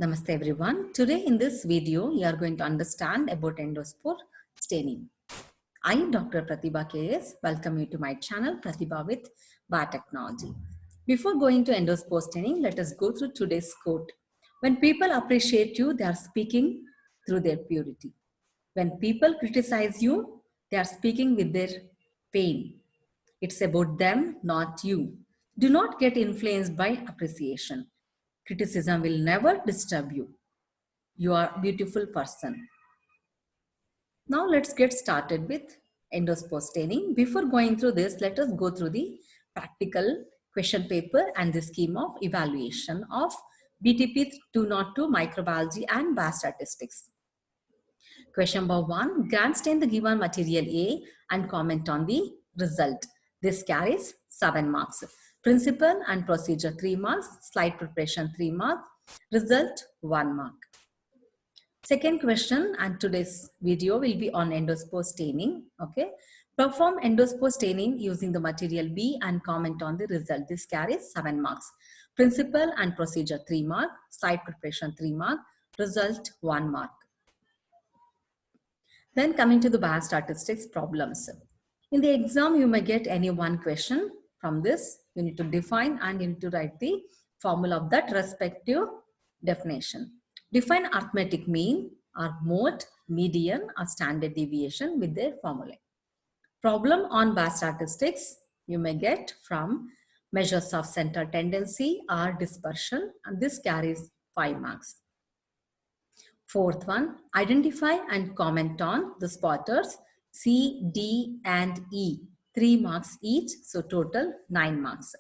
Namaste everyone. Today in this video, you are going to understand about endospore staining. I, Dr. Pratibha KS, welcome you to my channel, Pratibha with Biotechnology. Before going to endospore staining, let us go through today's quote. When people appreciate you, they are speaking through their purity. When people criticize you, they are speaking with their pain. It's about them, not you. Do not get influenced by appreciation. Criticism will never disturb you. You are a beautiful person. Now let's get started with endospore staining. Before going through this, let us go through the practical question paper and the scheme of evaluation of BTP 202 microbiology and biostatistics. Question number 1, grant stain the given material A and comment on the result. This carries 7 marks. Principle and procedure 3 marks, slide preparation 3 marks, result 1 mark. Second question, and today's video will be on endospore staining. Okay, perform endospore staining using the material B and comment on the result. This carries 7 marks. Principle and procedure 3 mark, slide preparation 3 mark, result 1 mark. Then coming to the biostatistics problems. In the exam, you may get any one question from this. You need to define and you need to write the formula of that respective definition. Define arithmetic mean or mode, median or standard deviation with their formula. Problem on biostatistics you may get from measures of central tendency or dispersion, and this carries 5 marks. Fourth one, identify and comment on the spotters C, D and E. 3 marks each, so total 9 marks.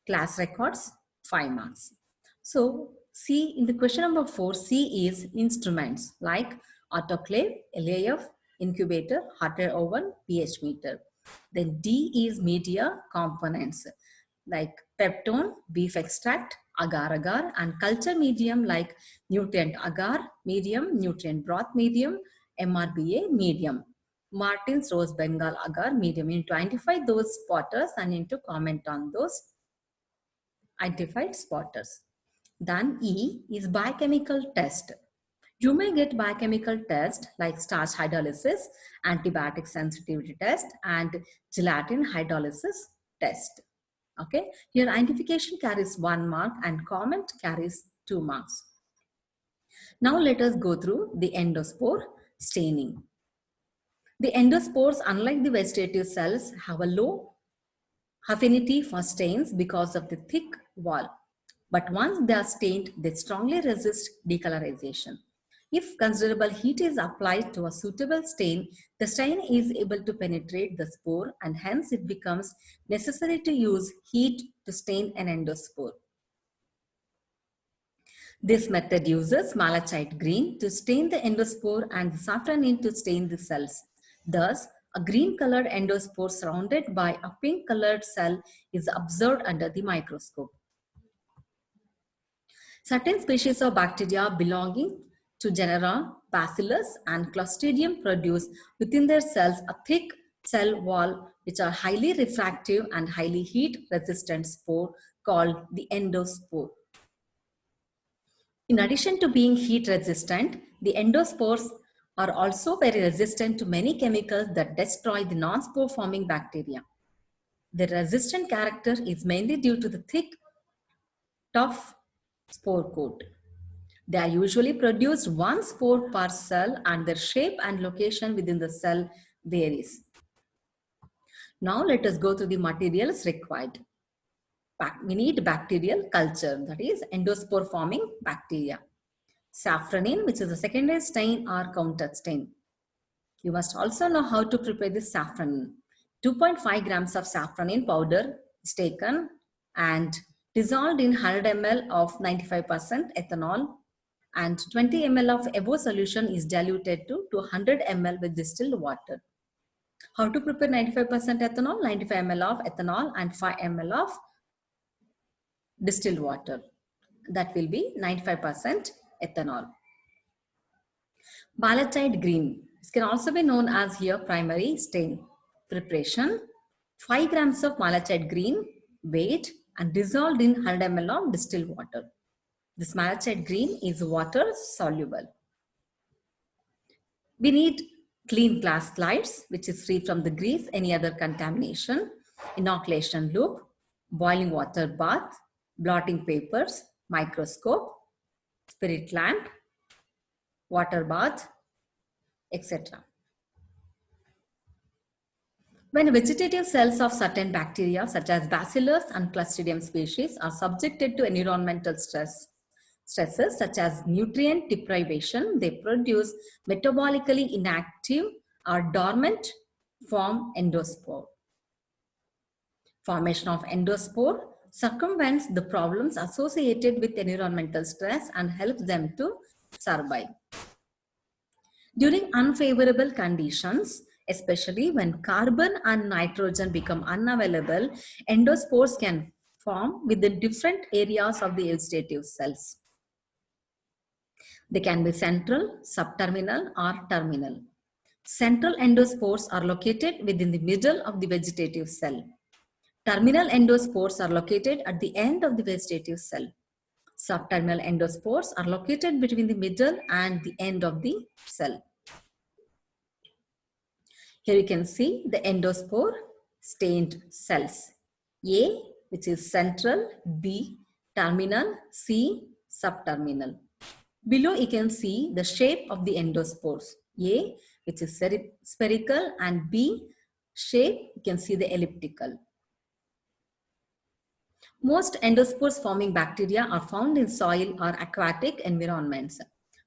Class records 5 marks. So C in the question number 4, C is instruments like autoclave, LAF, incubator, hot air oven, pH meter. Then D is media components like peptone, beef extract, agar-agar, and culture medium like nutrient agar medium, nutrient broth medium, MRBA medium. Martin's Rose Bengal agar medium. You need to identify those spotters and you need to comment on those identified spotters. Then E is biochemical test. You may get biochemical test like starch hydrolysis, antibiotic sensitivity test, and gelatin hydrolysis test. Okay, your identification carries 1 mark and comment carries 2 marks. Now let us go through the endospore staining. The endospores, unlike the vegetative cells, have a low affinity for stains because of the thick wall. But once they are stained, they strongly resist decolorization. If considerable heat is applied to a suitable stain, the stain is able to penetrate the spore and hence it becomes necessary to use heat to stain an endospore. This method uses malachite green to stain the endospore and safranin to stain the cells. Thus, a green colored endospore surrounded by a pink colored cell is observed under the microscope. Certain species of bacteria belonging to genera Bacillus and Clostridium produce within their cells a thick cell wall which are highly refractive and highly heat resistant spore called the endospore. In addition to being heat resistant, the endospores are also very resistant to many chemicals that destroy the non-spore forming bacteria. The resistant character is mainly due to the thick, tough spore coat. They are usually produced 1 spore per cell and their shape and location within the cell varies. Now let us go through the materials required. We need bacterial culture, that is endospore forming bacteria. Safranin, which is a secondary stain or counter stain. You must also know how to prepare this safranin. 2.5 grams of safranin powder is taken and dissolved in 100 ml of 95% ethanol, and 20 ml of above solution is diluted to 100 ml with distilled water. How to prepare 95% ethanol? 95 ml of ethanol and 5 ml of distilled water. That will be 95% ethanol. Malachite green. This can also be known as here primary stain. Preparation: 5 grams of malachite green, weight, and dissolved in 100 ml of distilled water. This malachite green is water soluble. We need clean glass slides, which is free from the grease, any other contamination, inoculation loop, boiling water bath, blotting papers, microscope, spirit lamp, water bath, etc. When vegetative cells of certain bacteria, such as Bacillus and Clostridium species, are subjected to environmental stresses such as nutrient deprivation, they produce metabolically inactive or dormant form endospore. Formation of endospore circumvents the problems associated with environmental stress and helps them to survive. During unfavorable conditions, especially when carbon and nitrogen become unavailable, endospores can form within different areas of the vegetative cells. They can be central, subterminal, or terminal. Central endospores are located within the middle of the vegetative cell. Terminal endospores are located at the end of the vegetative cell. Subterminal endospores are located between the middle and the end of the cell. Here you can see the endospore stained cells. A, which is central, B, terminal, C, subterminal. Below you can see the shape of the endospores. A, which is spherical, and B shape, you can see the elliptical. Most endospores forming bacteria are found in soil or aquatic environments.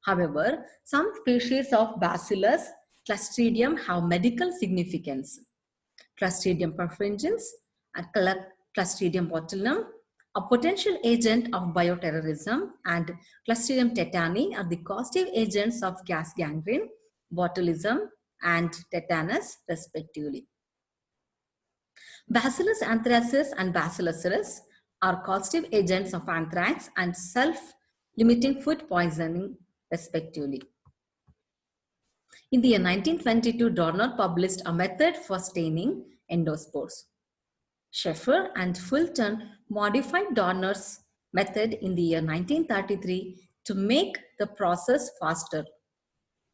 However, some species of Bacillus Clostridium have medical significance. Clostridium perfringens and Clostridium botulinum, a potential agent of bioterrorism, and Clostridium tetani are the causative agents of gas gangrene, botulism, and tetanus, respectively. Bacillus anthracis and Bacillus cereus are causative agents of anthrax and self-limiting food poisoning, respectively. In the year 1922, Dorner published a method for staining endospores. Schaeffer and Fulton modified Dorner's method in the year 1933 to make the process faster.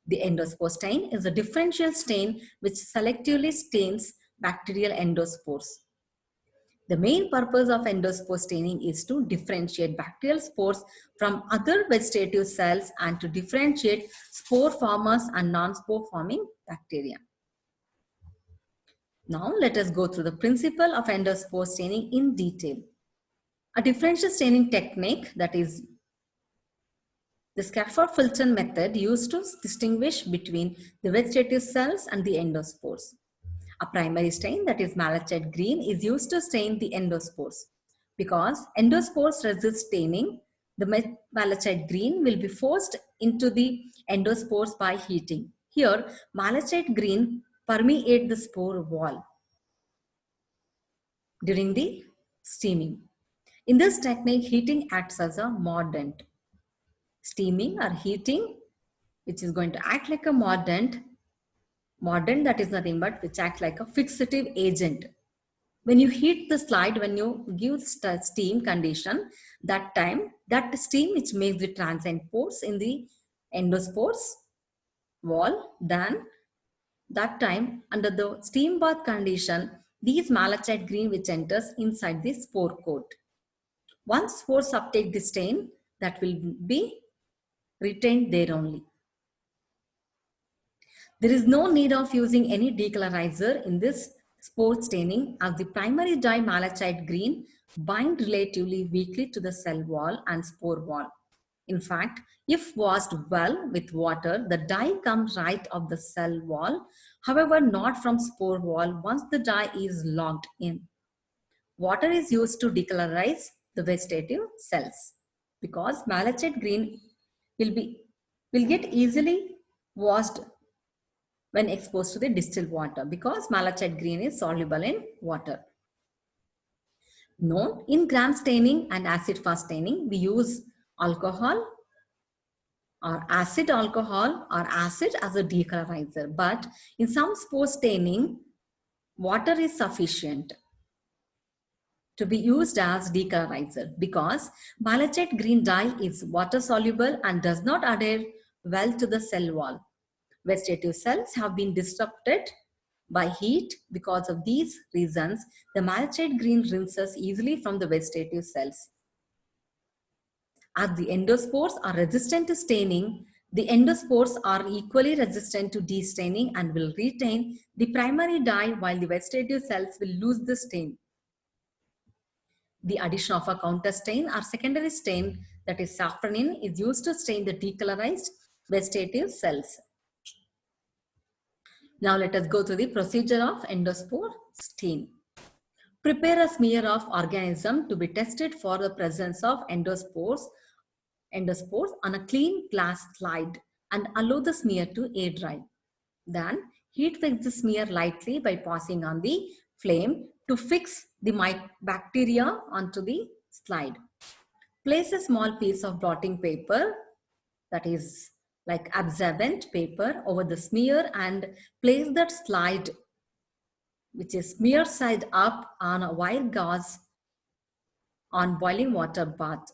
The endospore stain is a differential stain which selectively stains bacterial endospores. The main purpose of endospore staining is to differentiate bacterial spores from other vegetative cells and to differentiate spore formers and non-spore forming bacteria. Now let us go through the principle of endospore staining in detail. A differential staining technique, that is the Schaeffer-Fulton method, used to distinguish between the vegetative cells and the endospores. A primary stain, that is malachite green, is used to stain the endospores. Because endospores resist staining, the malachite green will be forced into the endospores by heating. Here, malachite green permeates the spore wall during the steaming. In this technique, heating acts as a mordant. Steaming or heating, which is going to act like a mordant, that is nothing but which acts like a fixative agent. When you heat the slide, when you give steam condition, that time, that steam which makes the transient pores in the endospores wall, then that time under the steam bath condition, these malachite green which enters inside the spore coat. Once spores uptake the stain, that will be retained there only. There is no need of using any decolorizer in this spore staining, as the primary dye malachite green bind relatively weakly to the cell wall and spore wall. In fact, if washed well with water, the dye comes right off the cell wall, however not from spore wall once the dye is locked in. Water is used to decolorize the vegetative cells because malachite green will get easily washed when exposed to the distilled water, because malachite green is soluble in water. Note, in gram staining and acid fast staining, we use alcohol or acid alcohol or acid as a decolorizer, but in some spore staining, water is sufficient. to be used as decolorizer because malachite green dye is water soluble and does not adhere well to the cell wall. Vegetative cells have been disrupted by heat. Because of these reasons, the malachite green rinses easily from the vegetative cells. As the endospores are resistant to staining, the endospores are equally resistant to destaining and will retain the primary dye while the vegetative cells will lose the stain. The addition of a counter stain or secondary stain, that is safranin, is used to stain the decolorized vegetative cells. Now let us go through the procedure of endospore stain. Prepare a smear of organism to be tested for the presence of endospores on a clean glass slide and allow the smear to air dry. Then heat fix the smear lightly by passing on the flame to fix the bacteria onto the slide. Place a small piece of blotting paper, that is like absorbent paper, over the smear and place that slide, which is smear side up, on a wire gauze on boiling water bath.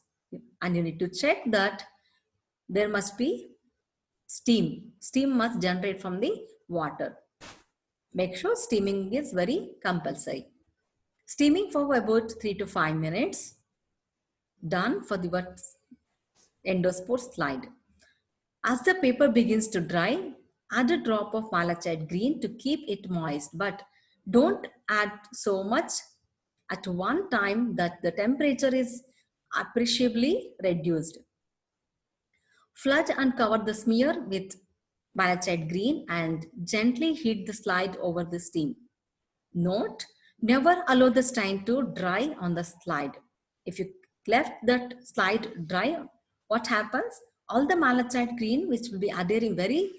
And you need to check that there must be steam. Steam must generate from the water. Make sure steaming is very compulsory. Steaming for about 3 to 5 minutes. Done for the endospore slide. As the paper begins to dry, add a drop of malachite green to keep it moist, but don't add so much at one time that the temperature is appreciably reduced. Flood and cover the smear with malachite green and gently heat the slide over the steam. Note, never allow the stain to dry on the slide. If you left that slide dry, what happens? All the malachite green, which will be adhering very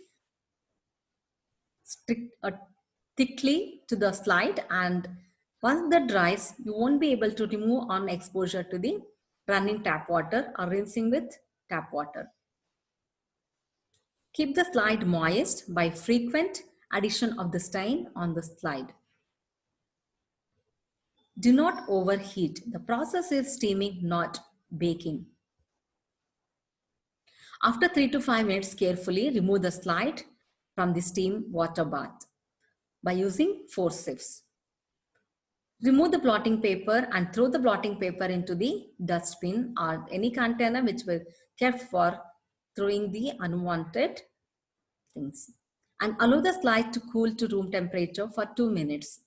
thickly to the slide, and once that dries, you won't be able to remove on exposure to the running tap water or rinsing with tap water. Keep the slide moist by frequent addition of the stain on the slide. Do not overheat. The process is steaming, not baking. After 3 to 5 minutes, carefully remove the slide from the steam water bath by using forceps. Remove the blotting paper and throw the blotting paper into the dustbin or any container which were kept for throwing the unwanted things. And allow the slide to cool to room temperature for 2 minutes.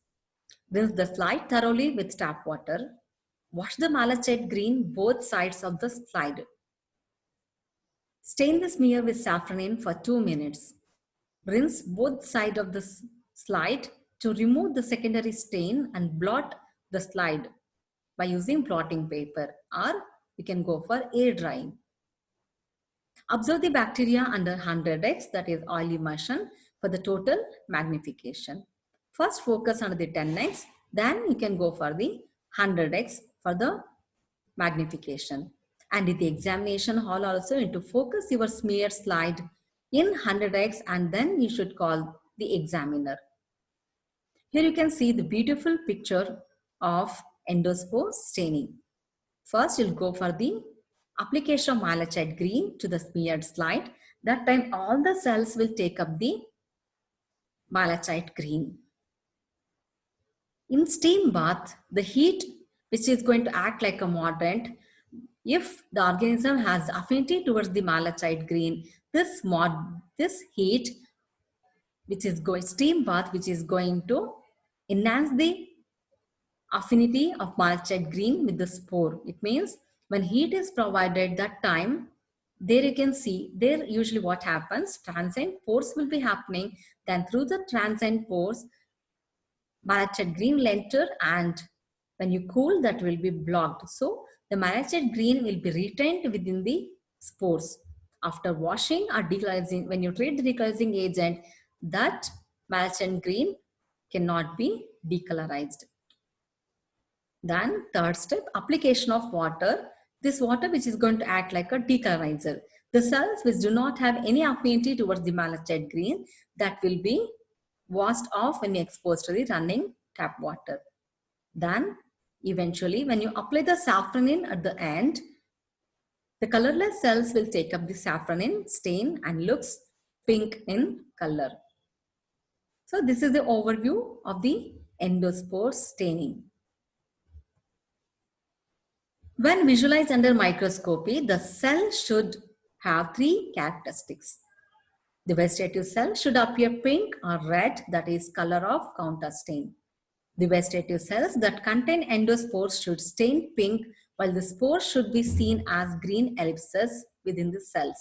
Rinse the slide thoroughly with tap water. Wash the malachite green both sides of the slide. Stain the smear with safranin for 2 minutes. Rinse both sides of the slide to remove the secondary stain and blot the slide by using blotting paper, or you can go for air drying. Observe the bacteria under 100x, that is oil immersion, for the total magnification. First focus on the 10x, then you can go for the 100x for the magnification. And in the examination hall also, you need to focus your smear slide in 100x and then you should call the examiner. Here you can see the beautiful picture of endospore staining. First, you'll go for the application of malachite green to the smeared slide. That time all the cells will take up the malachite green. In steam bath, the heat, which is going to act like a mordant, if the organism has affinity towards the malachite green, this heat, which is steam bath, which is going to enhance the affinity of malachite green with the spore. It means when heat is provided, that time, there you can see, there usually what happens, transient pores will be happening. Then through the transient pores, malachite green will enter, and when you cool, that will be blocked. So the malachite green will be retained within the spores. After washing or decolorizing, when you treat the decolorizing agent, that malachite green cannot be decolorized. Then third step, application of water. This water which is going to act like a decolorizer. The cells which do not have any affinity towards the malachite green, that will be washed off when exposed to the running tap water. Then Eventually, when you apply the safranin at the end, the colorless cells will take up the safranin stain and looks pink in color. So this is the overview of the endospore staining. When visualized under microscopy, the cell should have three characteristics. The vegetative cell should appear pink or red, that is color of counter stain. The vegetative cells that contain endospores should stain pink, while the spores should be seen as green ellipses within the cells.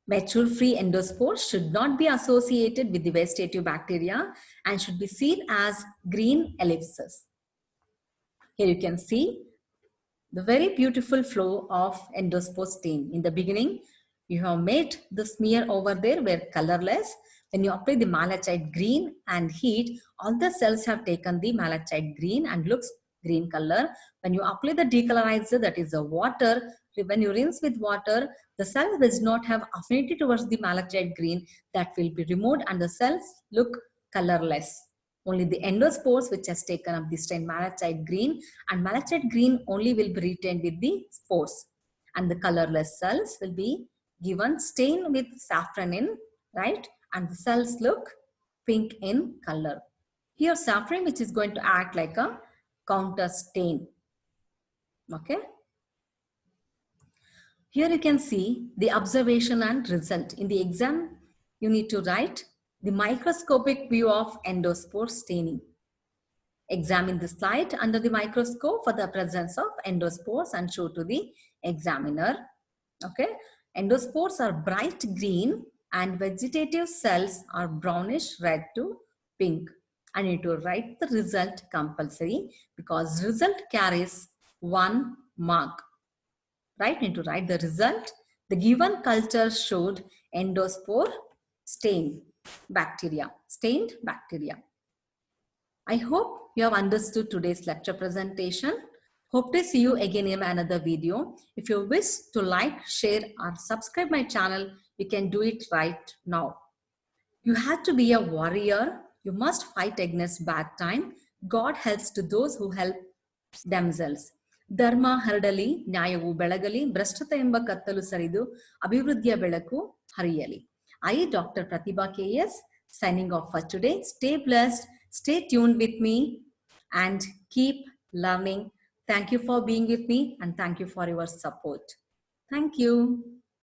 Mature free endospores should not be associated with the vegetative bacteria and should be seen as green ellipses. Here you can see the very beautiful flow of endospore stain. In the beginning, you have made the smear over there were colorless. When you apply the malachite green and heat, all the cells have taken the malachite green and looks green color. When you apply the decolorizer, that is the water, when you rinse with water, the cell does not have affinity towards the malachite green, that will be removed and the cells look colorless. Only the endospores which has taken up the stain malachite green, and malachite green only will be retained with the spores, and the colorless cells will be given stain with safranin, right? And the cells look pink in color. Here safranin which is going to act like a counter stain. Okay. Here you can see the observation and result. In the exam, you need to write the microscopic view of endospore staining. Examine the slide under the microscope for the presence of endospores and show to the examiner. Okay. Endospores are bright green and vegetative cells are brownish red to pink. I need to write the result compulsory because result carries 1 mark. Right? Need to write the result. The given culture showed endospore stained bacteria. I hope you have understood today's lecture presentation. Hope to see you again in another video. If you wish to like, share or subscribe my channel, you can do it right now. You have to be a warrior. You must fight against bad time. God helps to those who help themselves. ಧರ್ಮ ಹರಡಲಿ, ನ್ಯಾಯವು ಬೆಳಗಲಿ, ಭ್ರಷ್ಟತೆ ಎಂಬ ಕತ್ತಲು ಸರಿದು ಅಭಿವೃದ್ಧಿಯ ಬೆಳಕು ಹರಿಯಲಿ. I, Dr. Pratibha KS, signing off for today. Stay blessed, stay tuned with me and keep learning. Thank you for being with me and thank you for your support. Thank you.